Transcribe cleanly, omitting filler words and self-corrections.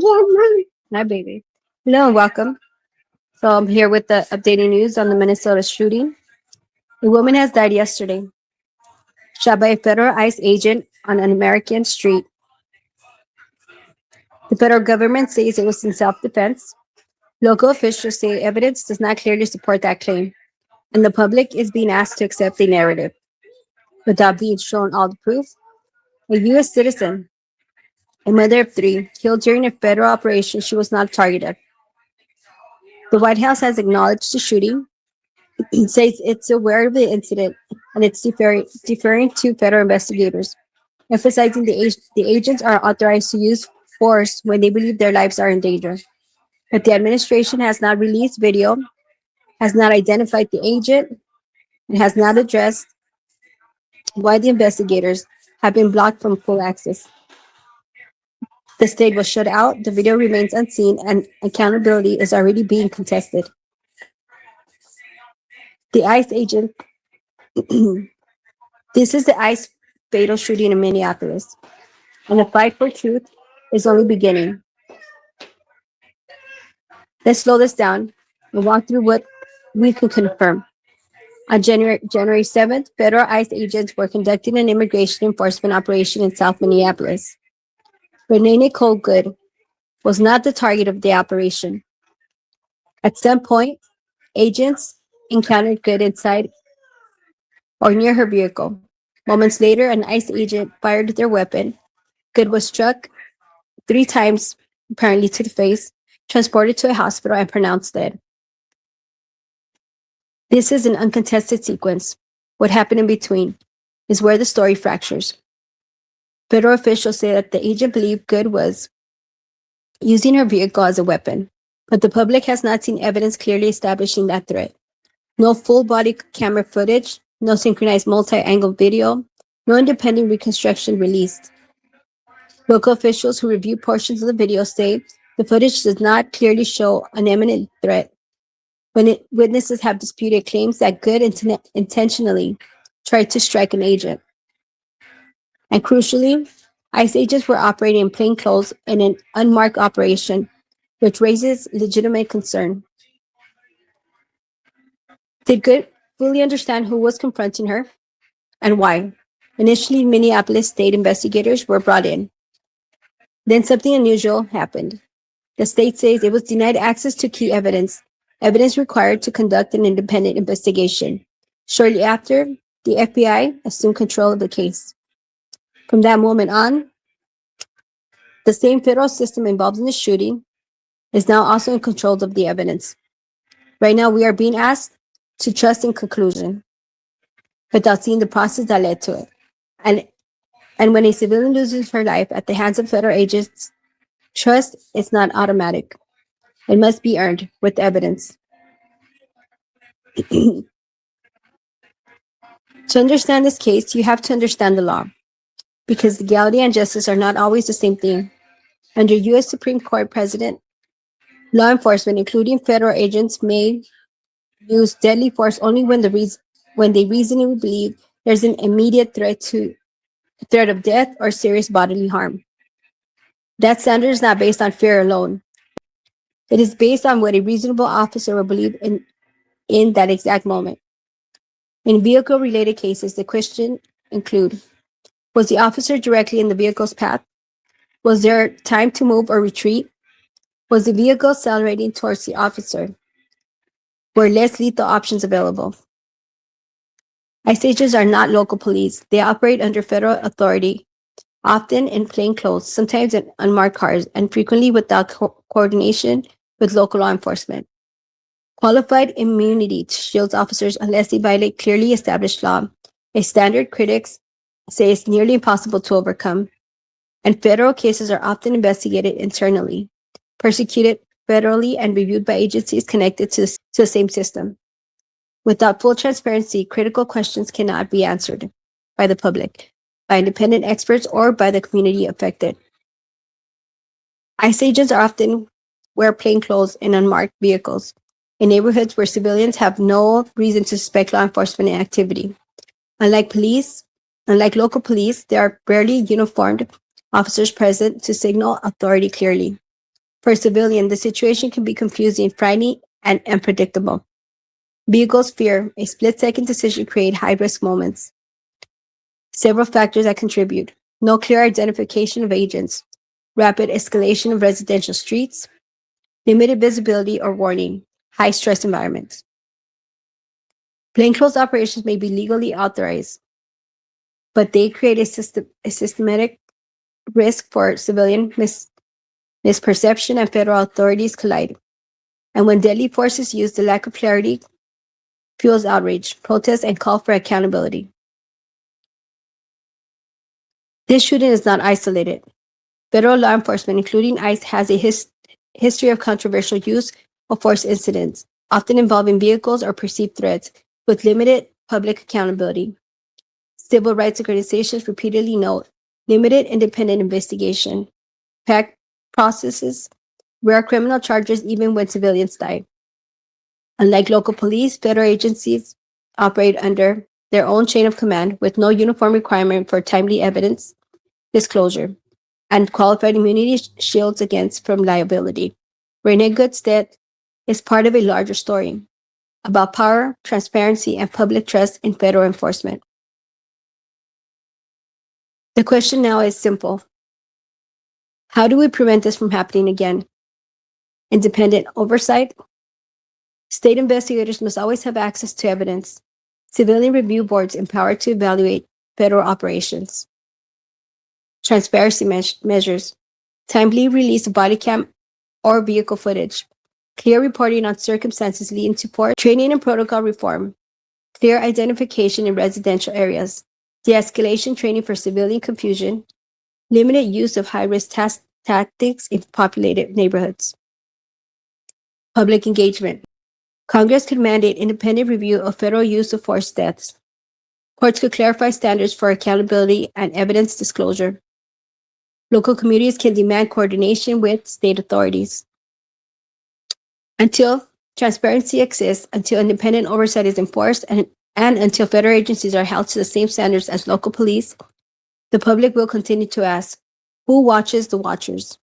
Hi, baby. Hello and welcome. So I'm here with the updating news on the Minnesota shooting. A woman has died yesterday, shot by a federal ICE agent on an American street. The federal government says it was in self-defense. Local officials say evidence does not clearly support that claim, and the public is being asked to accept the narrative without being shown all the proof. A U.S. citizen, a mother of three, killed during a federal operation she was not targeted. The White House has acknowledged the shooting. It says it's aware of the incident and it's deferring to federal investigators, emphasizing the agents are authorized to use force when they believe their lives are in danger. But the administration has not released video, has not identified the agent, and has not addressed why the investigators have been blocked from full access. The state was shut out, the video remains unseen, and accountability is already being contested. The ICE agent This is the ICE fatal shooting in Minneapolis, and the fight for truth is only beginning. Let's slow this down and walk through what we can confirm. On January 7th, federal ICE agents were conducting an immigration enforcement operation in South Minneapolis. Renee Nicole Good was not the target of the operation. At some point, agents encountered Good inside or near her vehicle. Moments later, an ICE agent fired their weapon. Good was struck 3 times, apparently to the face, transported to a hospital, and pronounced dead. This is an uncontested sequence. What happened in between is where the story fractures. Federal officials say that the agent believed Good was using her vehicle as a weapon, but the public has not seen evidence clearly establishing that threat. No full body camera footage, no synchronized multi-angle video, no independent reconstruction released. Local officials who reviewed portions of the video say the footage does not clearly show an imminent threat. When witnesses have disputed claims that Good intentionally tried to strike an agent. And crucially, ICE agents were operating in plain clothes in an unmarked operation, which raises legitimate concern. Did Good fully understand who was confronting her and why? Initially, Minneapolis state investigators were brought in. Then something unusual happened. The state says it was denied access to key evidence required to conduct an independent investigation. Shortly after, the FBI assumed control of the case. From that moment on, the same federal system involved in the shooting is now also in control of the evidence. Right now, we are being asked to trust in conclusion without seeing the process that led to it. And when a civilian loses her life at the hands of federal agents, trust is not automatic. It must be earned with evidence. To understand this case, you have to understand the law, because legality and justice are not always the same thing. Under U.S. Supreme Court precedent, law enforcement, including federal agents, may use deadly force only when they reasonably believe there's an immediate threat of death or serious bodily harm. That standard is not based on fear alone. It is based on what a reasonable officer will believe in that exact moment. In vehicle-related cases, the question include: was the officer directly in the vehicle's path? Was there time to move or retreat? Was the vehicle accelerating towards the officer? Were less lethal options available? ICE agents are not local police. They operate under federal authority, often in plain clothes, sometimes in unmarked cars, and frequently without coordination with local law enforcement. Qualified immunity shields officers unless they violate clearly established law, a standard critics say is nearly impossible to overcome. And federal cases are often investigated internally, persecuted federally, and reviewed by agencies connected to the same system. Without full transparency, critical questions cannot be answered by the public, by independent experts, or by the community affected. ICE agents are often wear plain clothes in unmarked vehicles in neighborhoods where civilians have no reason to suspect law enforcement activity. Unlike local police, there are barely uniformed officers present to signal authority clearly. For a civilian, the situation can be confusing, frightening, and unpredictable. Vehicles fear a split-second decision create high-risk moments. Several factors that contribute: no clear identification of agents, rapid escalation of residential streets, limited visibility or warning, high-stress environments. Plainclothes operations may be legally authorized, but they create a systematic risk for civilian misperception and federal authorities collide. And when deadly force is used, the lack of clarity fuels outrage, protest, and call for accountability. This shooting is not isolated. Federal law enforcement, including ICE, has a history of controversial use of force incidents, often involving vehicles or perceived threats, with limited public accountability. Civil rights organizations repeatedly note limited independent investigation, packed processes, rare criminal charges even when civilians die. Unlike local police, federal agencies operate under their own chain of command with no uniform requirement for timely evidence disclosure, and qualified immunity shields against from liability. We're in a good stead is part of a larger story about power, transparency, and public trust in federal enforcement. The question now is simple. How do we prevent this from happening again? Independent oversight. State investigators must always have access to evidence. Civilian review boards empowered to evaluate federal operations. Transparency measures. Timely release of body cam or vehicle footage. Clear reporting on circumstances leading to poor training and protocol reform. Clear identification in residential areas. De-escalation training for civilian confusion. Limited use of high-risk tactics in populated neighborhoods. Public engagement. Congress could mandate independent review of federal use of force deaths. Courts could clarify standards for accountability and evidence disclosure. Local communities can demand coordination with state authorities. Until transparency exists, until independent oversight is enforced, and until federal agencies are held to the same standards as local police, the public will continue to ask, who watches the watchers?